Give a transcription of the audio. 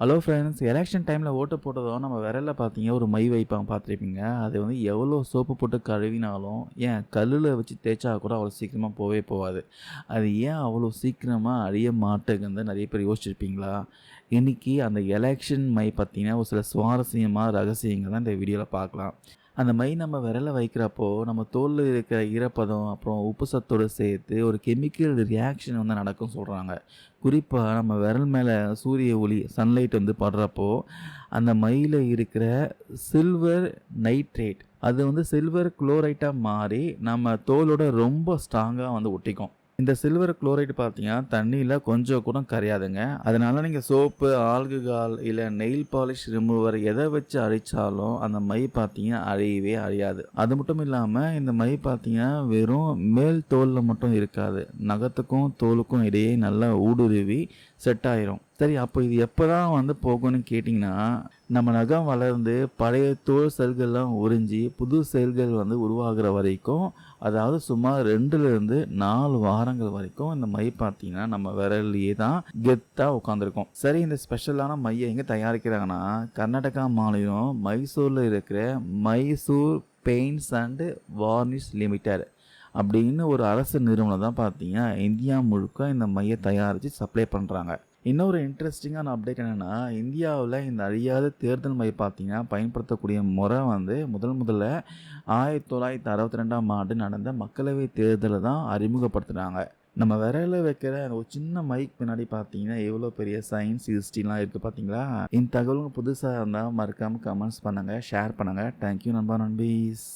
Hello friends, election டைமில் ஓட்டு போட்டதும் நம்ம விரலில் பார்த்தீங்க ஒரு மை வைப்பாங்க பார்த்துருப்பீங்க. அது வந்து எவ்வளோ சோப்பு போட்டு கழுவினாலும், ஏன் கல்லில் வச்சு தேய்ச்சா கூட அவ்வளோ சீக்கிரமாக போவே போகாது. அது ஏன் அவ்வளோ சீக்கிரமாக அழிய மாட்டேங்குதுன்னு நிறைய பேர் யோசிச்சிருப்பீங்களா? இன்றைக்கி அந்த எலெக்ஷன் மை பார்த்தீங்கன்னா ஒரு சில சுவாரஸ்யமான ரகசியங்கள் தான் இந்த வீடியோவில் பார்க்கலாம். அந்த மை நம்ம விரல்ல வைக்கிறப்போ, நம்ம தோல்ல இருக்கிற ஈரப்பதம், அப்புறம் உப்பு சத்தோடு சேர்த்து ஒரு கெமிக்கல் ரியாக்ஷன் வந்து நடக்கும்னு சொல்கிறாங்க. குறிப்பா நம்ம விரல் மேல சூரிய ஒளி, சன்லைட் வந்து படுறப்போ, அந்த மையில இருக்கிற சில்வர் நைட்ரேட் அது வந்து சில்வர் குளோரைட்டா மாறி, நம்ம தோலோட ரொம்ப ஸ்ட்ராங்கா வந்து ஒட்டிக்கும். இந்த சில்வர் குளோரைடு பார்த்தீங்கன்னா, தண்ணீல கொஞ்சம் கூட கரையாதுங்க. அதனால நீங்க சோப்பு, ஆல்கஹால் இல்ல நெயில் பாலிஷ் ரிமூவர் எத வச்சு அழிச்சாலும், அந்த மை பார்த்தீங்கன்னா அழியவே அழியாது. அது மட்டும் இல்லாம இந்த மை பார்த்தீங்கன்னா, வெறும் மேல் தோல்ல மட்டும் இருக்காது. நகத்துக்கும், தோலுக்கும் இடையே நல்லா ஊடுருவி செட் ஆயிரும். சரி, அப்போ இது எப்பதான் வந்து போகும்னு கேட்டிங்கன்னா, நம்ம நகம் வளர்ந்து பழைய தோல் செல்கள்லாம் உறிஞ்சி புது செல்கள் வந்து உருவாகிற வரைக்கும், அதாவது சுமார் 2லிருந்து 4 வாரங்கள் வரைக்கும் இந்த மை பார்த்தீங்கன்னா நம்ம விரல்லையே தான் கெத்தா உட்காந்துருக்கும். சரி, இந்த ஸ்பெஷலான மையை எங்கே தயாரிக்கிறாங்கன்னா, கர்நாடகா மாநிலம் மைசூரில் இருக்கிற Mysore paints and varnish limited அப்படின்னு ஒரு அரசு நிறுவனம் தான் பார்த்தீங்கன்னா இந்தியா முழுக்க இந்த மையை தயாரித்து சப்ளை பண்ணுறாங்க. இன்னொரு இன்ட்ரெஸ்டிங்கான அப்டேட் என்னென்னா, இந்தியாவில் இந்த அழியாத தேர்தல் மை பார்த்தீங்கன்னா பயன்படுத்தக்கூடிய முறை வந்து முதல்ல 1962ஆம் ஆண்டு நடந்த மக்களவை தேர்தலில் தான் அறிமுகப்படுத்துனாங்க. நம்ம விரலில் வைக்கிற ஒரு சின்ன மைக் பின்னாடி பார்த்தீங்கன்னா எவ்வளோ பெரிய சயின்ஸ் ஹிஸ்ட்ரிலாம் இருக்குது பார்த்தீங்களா? இந்த தகவலுங்க புதுசாக இருந்தால் மறக்காமல் கமெண்ட்ஸ் பண்ணுங்கள், ஷேர் பண்ணுங்கள். தேங்க்யூ நண்பா, நண்பீஸ்.